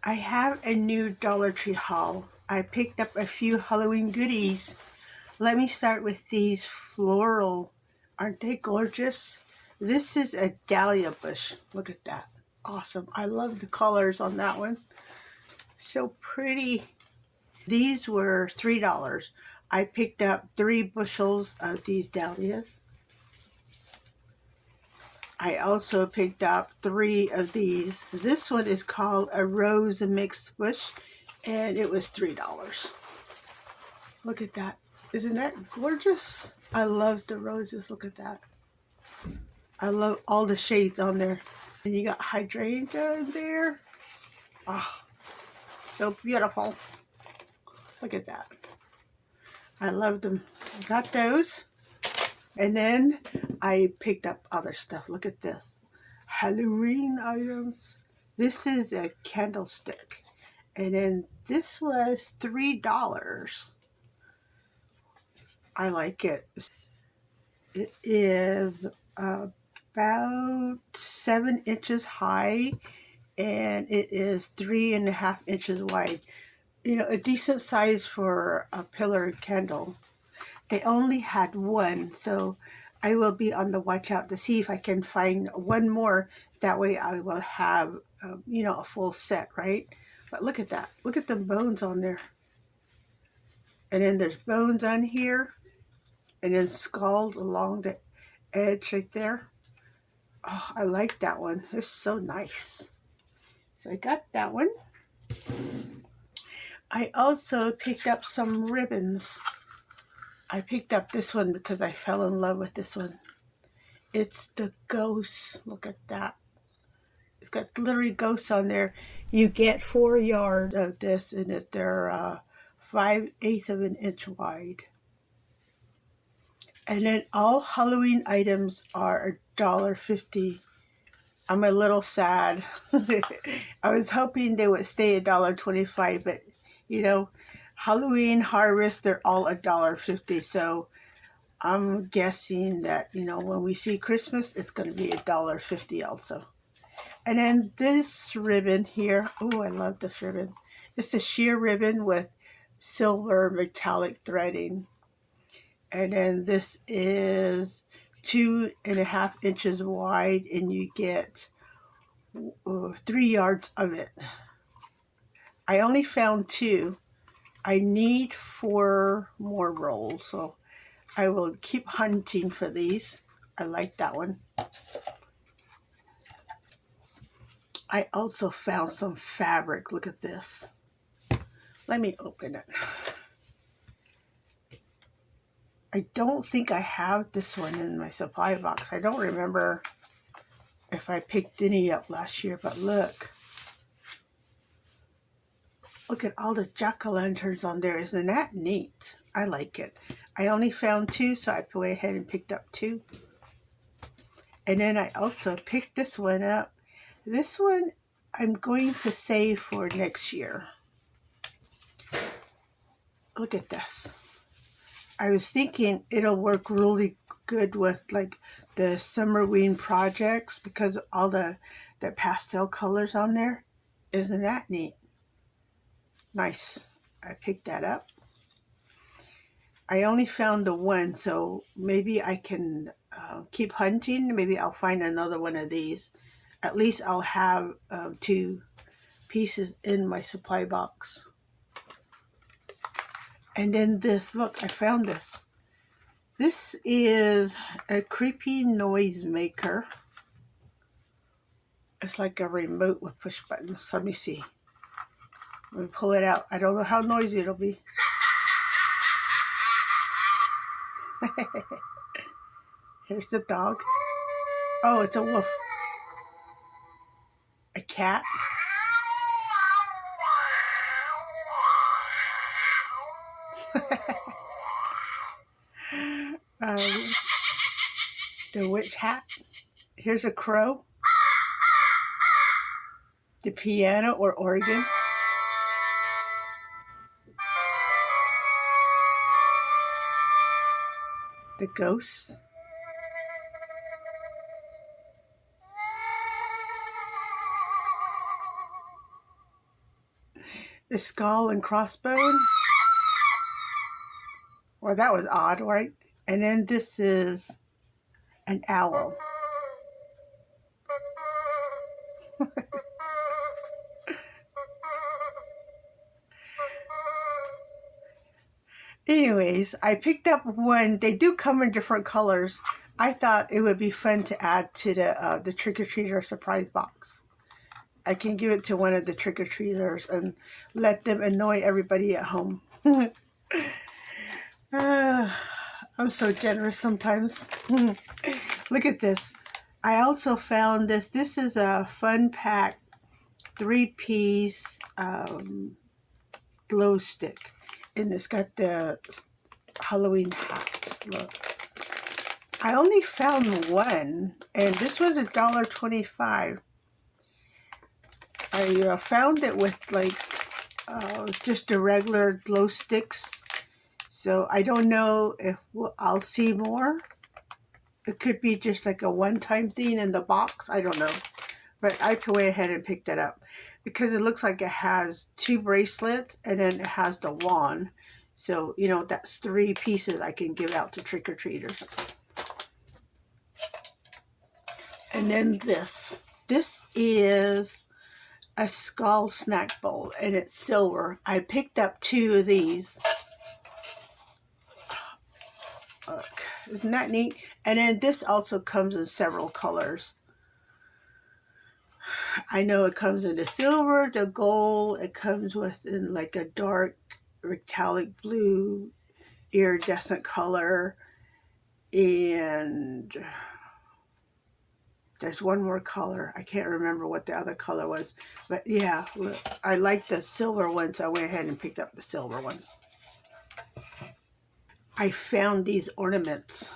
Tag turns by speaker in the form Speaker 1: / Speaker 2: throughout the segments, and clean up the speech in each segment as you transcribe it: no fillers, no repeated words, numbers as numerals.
Speaker 1: I have a new Dollar Tree haul. I picked up a few Halloween goodies. Let me start with these floral. Aren't they gorgeous? This is a dahlia bush. Look at that. Awesome. I love the colors on that one. So pretty. These were $3. I picked up 3 bushels of these dahlias. I also picked up 3 of these. This one is called a rose mixed bush, and it was $3. Look at that. Isn't that gorgeous? I love the roses. Look at that. I love all the shades on there. And you got hydrangea in there. Oh, so beautiful. Look at that. I love them. I got those. And then I picked up other stuff. Look at this. Halloween items. This is a candlestick. And then this was $3. I like it. It is about 7 inches high and it is 3.5 inches wide. You know, a decent size for a pillar candle. They only had one, so I will be on the watch out to see if I can find one more. That way I will have, a full set, right? But look at that. Look at the bones on there. And then there's bones on here. And then skulls along the edge right there. Oh, I like that one. It's so nice. So I got that one. I also picked up some ribbons. I picked up this one because I fell in love with this one. It's the ghost. Look at that. It's got glittery ghosts on there. You get 4 yards of this, and they're 5/8 of an inch wide. And then all Halloween items are $1.50. I'm a little sad. I was hoping they would stay $1.25, but Halloween Harvest, they're all $1.50. So I'm guessing that, when we see Christmas, it's going to be $1.50 also. And then this ribbon here, oh, I love this ribbon. It's a sheer ribbon with silver metallic threading. And then this is 2.5 inches wide, and you get 3 yards of it. I only found 2. I need 4 more rolls, so I will keep hunting for these. I like that one. I also found some fabric. Look at this. Let me open it. I don't think I have this one in my supply box. I don't remember if I picked any up last year, but look. Look at all the jack-o'-lanterns on there. Isn't that neat? I like it. I only found 2, so I went ahead and picked up 2. And then I also picked this one up. This one I'm going to save for next year. Look at this. I was thinking it'll work really good with like the Summerween projects because of all the pastel colors on there. Isn't that neat? Nice. I picked that up. I only found the one, so maybe I can keep hunting. Maybe I'll find another one of these. At least I'll have 2 pieces in my supply box. And then this, look, I found this. This is a creepy noise maker. It's like a remote with push buttons. Let me see. Let me pull it out. I don't know how noisy it'll be. Here's the dog. Oh, it's a wolf. A cat. The witch hat. Here's a crow. The piano or organ. The ghosts. The skull and crossbone. Well, that was odd, right? And then this is an owl. Anyways, I picked up one. They do come in different colors. I thought it would be fun to add to the trick-or-treater surprise box. I can give it to one of the trick-or-treaters and let them annoy everybody at home. I'm so generous sometimes. Look at this. I also found this. This is a Fun Pack 3-piece glow stick. And it's got the Halloween hat. Look. I only found one. And this was $1.25. I found it with like just the regular glow sticks. So I don't know if I'll see more. It could be just like a one-time thing in the box. I don't know. But I went ahead and picked it up because it looks like it has 2 bracelets and then it has the wand. So, you know, that's 3 pieces I can give out to trick-or-treaters. And then this. This is a skull snack bowl and it's silver. I picked up 2 of these. Look, isn't that neat? And then this also comes in several colors. I know it comes in the silver, the gold. It comes with in like a dark metallic blue, iridescent color. And there's one more color. I can't remember what the other color was. But yeah, look, I like the silver one, so I went ahead and picked up the silver one. I found these ornaments.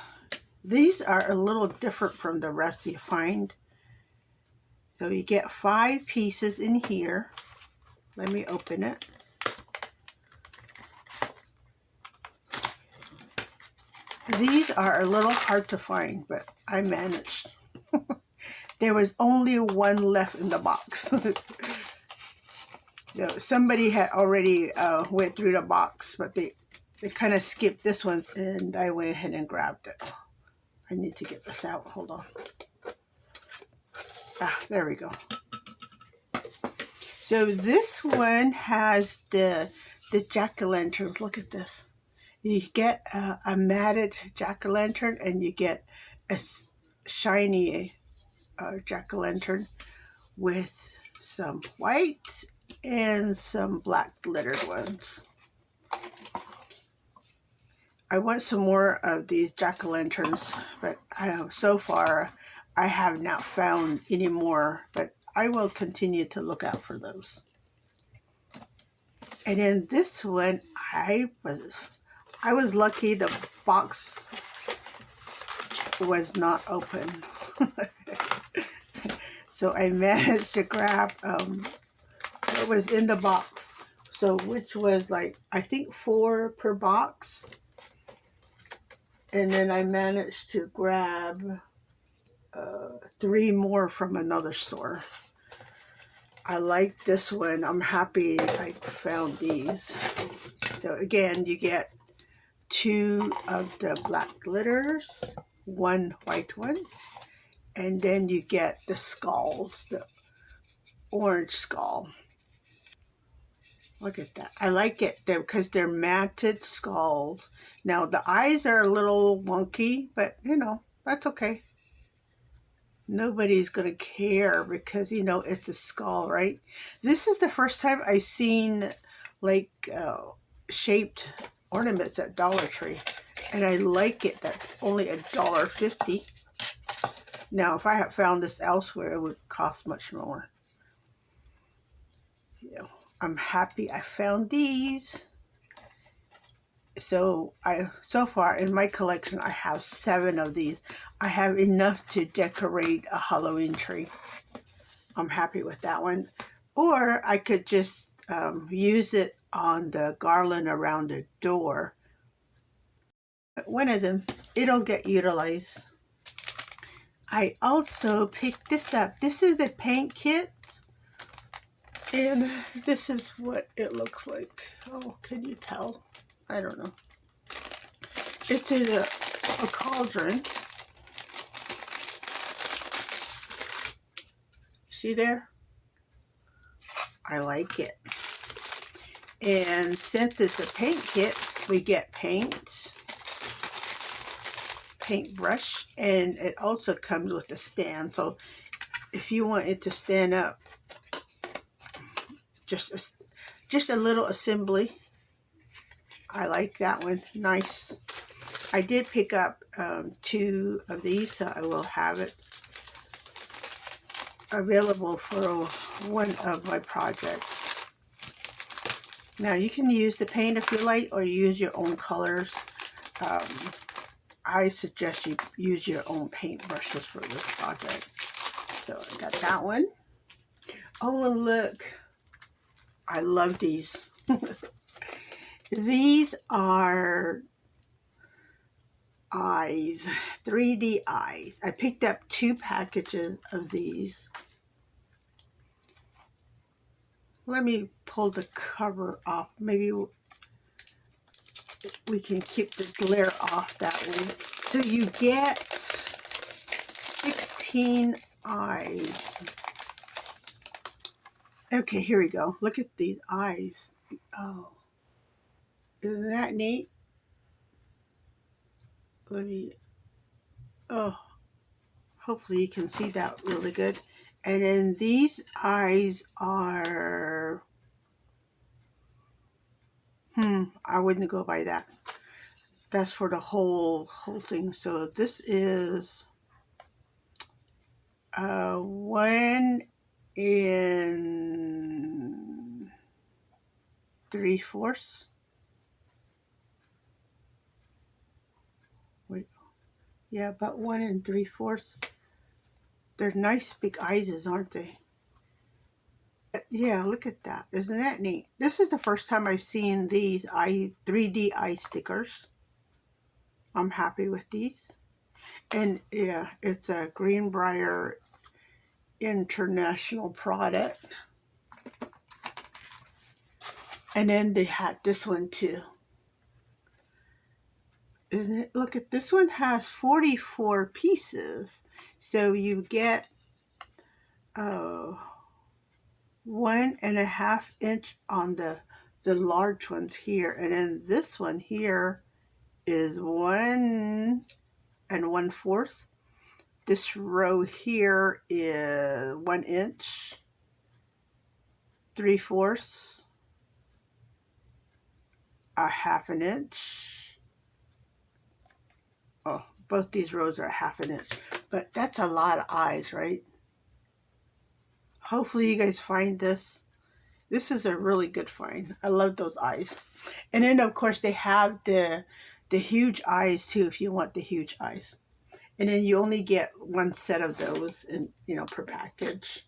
Speaker 1: These are a little different from the rest you find. So you get 5 pieces in here. Let me open it. These are a little hard to find, but I managed. There was only one left in the box. You know, somebody had already went through the box, but they kind of skipped this one, and I went ahead and grabbed it. I need to get this out. Hold on. Ah, there we go. So this one has the jack-o'-lanterns. Look at this. You get a matted jack-o'-lantern and you get a shiny jack-o'-lantern with some white and some black glittered ones. I want some more of these jack-o'-lanterns, but so far I have not found any more, but I will continue to look out for those. And then this one, I was lucky the box was not open. So I managed to grab what was in the box. So which was like, I think 4 per box. And then I managed to grab 3 more from another store. I like this one. I'm happy I found these. So again, you get 2 of the black glitters, 1 white one, and then you get the skulls, the orange skull. Look at that. I like it because they're matted skulls. Now the eyes are a little wonky, but you know, that's okay. Nobody's going to care because, you know, it's a skull, right? This is the first time I've seen like shaped ornaments at Dollar Tree. And I like it. That's only $1.50. Now, if I had found this elsewhere, it would cost much more. You know, I'm happy I found these. So far in my collection, I have 7 of these. I have enough to decorate a Halloween tree. I'm happy with that one. Or I could just use it on the garland around the door. One of them, it'll get utilized. I also picked this up. This is a paint kit. And this is what it looks like. Oh, can you tell? I don't know. It's in a cauldron. See there? I like it. And since it's a paint kit, we get paintbrush, and it also comes with a stand. So if you want it to stand up, just a little assembly. I like that one. Nice. I did pick up 2 of these, so I will have it available for one of my projects. Now you can use the paint if you like, or use your own colors. I suggest you use your own paint brushes for this project. So I got that one. Oh, and look. I love these. These are eyes, 3D eyes. I picked up 2 packages of these. Let me pull the cover off. Maybe we can keep the glare off that way. So you get 16 eyes. Okay, here we go. Look at these eyes. Oh, isn't that neat? Let me, oh, hopefully you can see that really good. And then these eyes are, I wouldn't go by that. That's for the whole thing. So this is 1 3/4. Wait, yeah, about 1 3/4. They're nice big eyes, aren't they? Yeah, look at that. Isn't that neat? This is the first time I've seen these 3D eye stickers. I'm happy with these. And yeah, it's a Greenbrier International product. And then they had this one too. Isn't it? Look at this one, has 44 pieces. So you get 1.5 inch on the large ones here. And then this one here is 1 1/4. This row here is 1 inch, 3/4, 1/2 inch. Oh, both these rows are 1/2 inch, but that's a lot of eyes, right? Hopefully you guys find this. This is a really good find. I love those eyes. And then of course they have the huge eyes too, if you want the huge eyes. And then you only get 1 set of those, in, per package.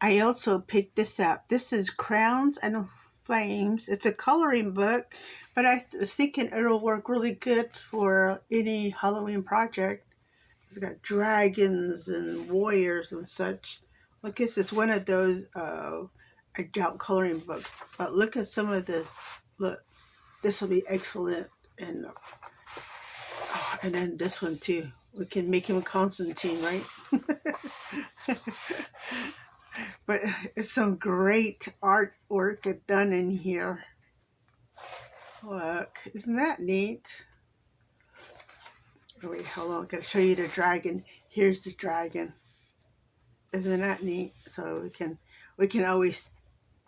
Speaker 1: I also picked this up. This is Crowns and Flames. It's a coloring book, but I was thinking it'll work really good for any Halloween project. It's got dragons and warriors and such. I guess it's one of those adult coloring books. But look at some of this. Look, this will be excellent. And and then this one too. We can make him Constantine, right? But it's some great artwork done in here. Look, isn't that neat? Oh, wait, hold on. I gotta show you the dragon. Here's the dragon. Isn't that neat? So we can always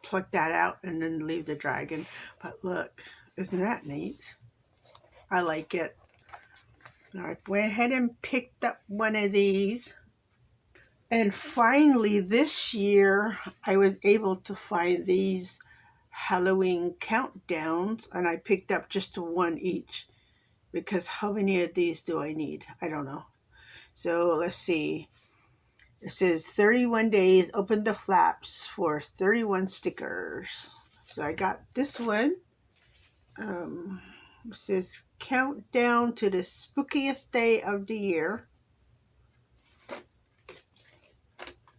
Speaker 1: pluck that out and then leave the dragon. But look, isn't that neat? I like it. All right, went ahead and picked up one of these. And finally, this year, I was able to find these Halloween countdowns, and I picked up just 1 each, because how many of these do I need? I don't know. So let's see. It says 31 days, open the flaps for 31 stickers. So I got this one. It says countdown to the spookiest day of the year.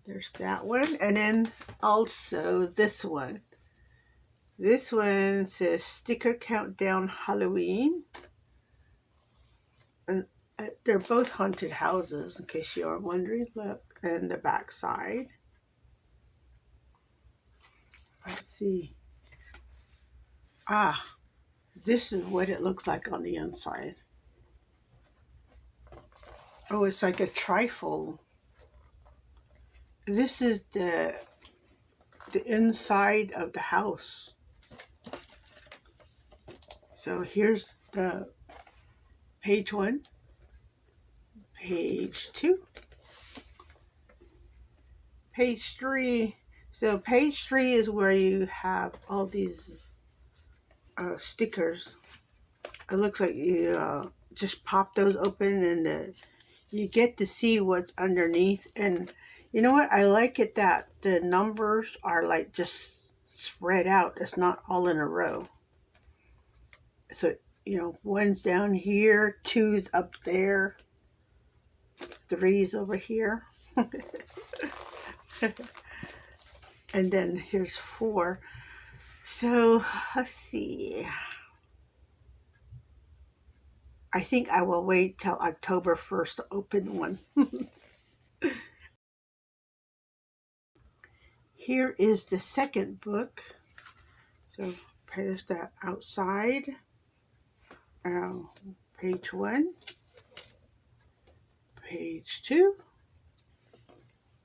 Speaker 1: There's that one. And then also this one. This one says Sticker Countdown Halloween. And they're both haunted houses, in case you are wondering. Look, and the back side. Let's see. Ah, this is what it looks like on the inside. Oh, it's like a trifold. This is the inside of the house. So here's the page 1, page 2, page 3. So page 3 is where you have all these stickers. It looks like you just pop those open and you get to see what's underneath. And you know what? I like it that the numbers are like just spread out. It's not all in a row. So, you know, 1's down here, 2's up there, 3's over here. And then here's 4. So let's see. I think I will wait till October 1st to open one. Here is the second book. So there's that outside. Page 1, page 2,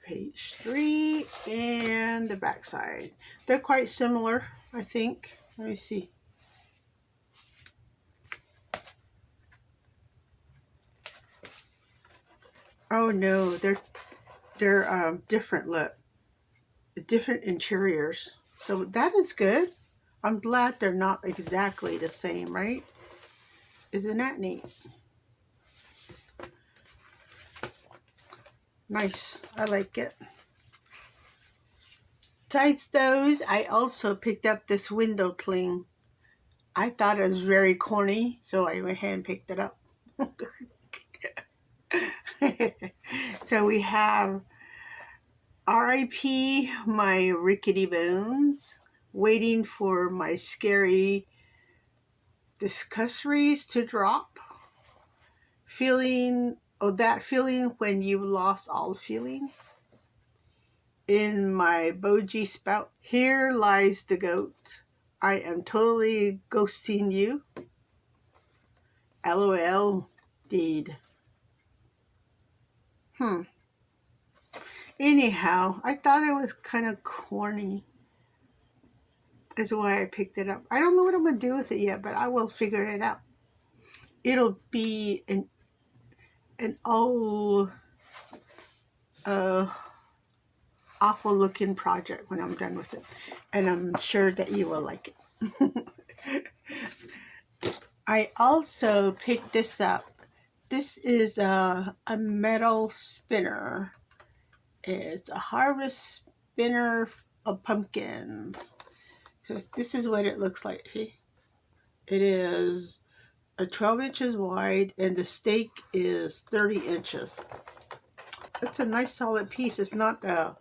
Speaker 1: page 3, and the back side. They're quite similar, I think. Let me see. Oh no, they're different. Look, different interiors. So that is good. I'm glad they're not exactly the same, right? Isn't that neat? Nice. I like it. Besides those, I also picked up this window cling. I thought it was very corny, so I went ahead and picked it up. So we have R.I.P. my rickety bones, waiting for my scary discoveries to drop. That feeling when you lost all feeling. In my boji spout, here lies the goat. I am totally ghosting you. LOL, deed. Anyhow, I thought it was kind of corny. That's why I picked it up. I don't know what I'm going to do with it yet, but I will figure it out. It'll be an old, awful looking project when I'm done with it. And I'm sure that you will like it. I also picked this up. This is a metal spinner. It's a harvest spinner of pumpkins. So this is what it looks like. See? It is 12 inches wide and the stake is 30 inches. It's a nice solid piece. It's not a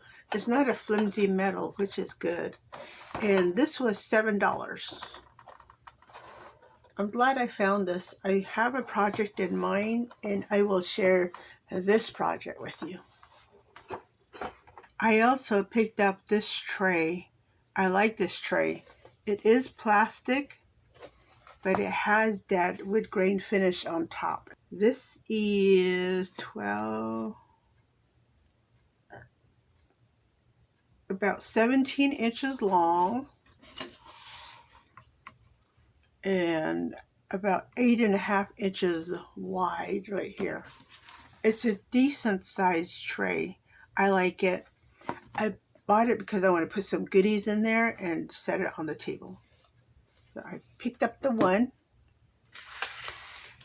Speaker 1: flimsy metal, which is good. And this was $7. I'm glad I found this. I have a project in mind and I will share this project with you. I also picked up this tray. I like this tray. It is plastic, but it has that wood grain finish on top. This is about 17 inches long and about 8.5 inches wide right here. It's a decent sized tray. I like it. I bought it because I want to put some goodies in there and set it on the table. So I picked up the one.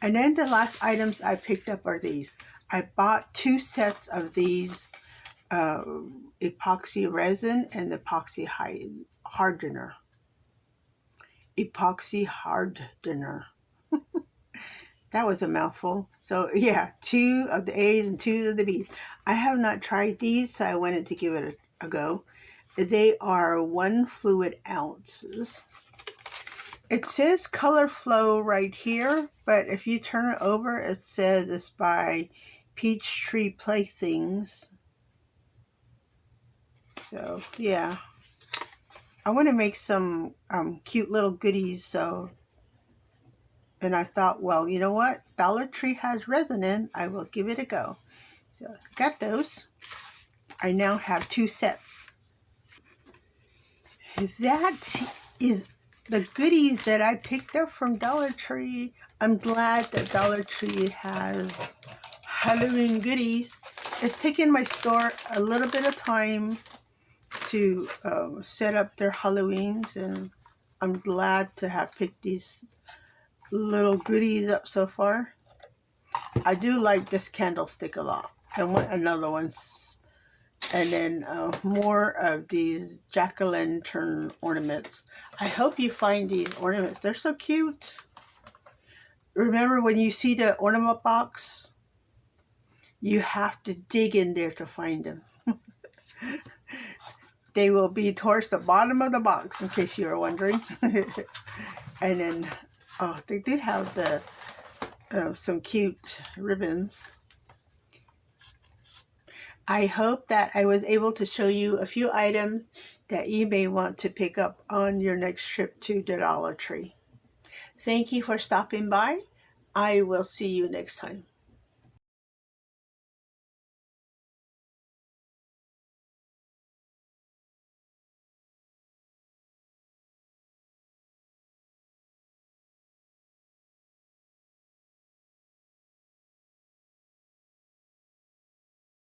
Speaker 1: And then the last items I picked up are these. I bought 2 sets of these epoxy resin and epoxy hardener. Epoxy hardener. That was a mouthful. So yeah, 2 of the A's and 2 of the B's. I have not tried these, so I wanted to give it a go. They are 1 fluid ounces. It says Color Flow right here, but if you turn it over, it says it's by Peachtree Playthings. So yeah, I want to make some cute little goodies. So, and I thought, well, you know what? Dollar Tree has resin in. I will give it a go. So got those. I now have 2 sets. That is the goodies that I picked up from Dollar Tree. I'm glad that Dollar Tree has Halloween goodies. It's taken my store a little bit of time to set up their Halloweens, and I'm glad to have picked these little goodies up so far. I do like this candlestick a lot. I want another one. And then more of these jack-o'-lantern ornaments. I hope you find these ornaments. They're so cute. Remember when you see the ornament box, you have to dig in there to find them. They will be towards the bottom of the box, in case you were wondering. And then, oh, they did have the some cute ribbons. I hope that I was able to show you a few items that you may want to pick up on your next trip to the Dollar Tree. Thank you for stopping by. I will see you next time.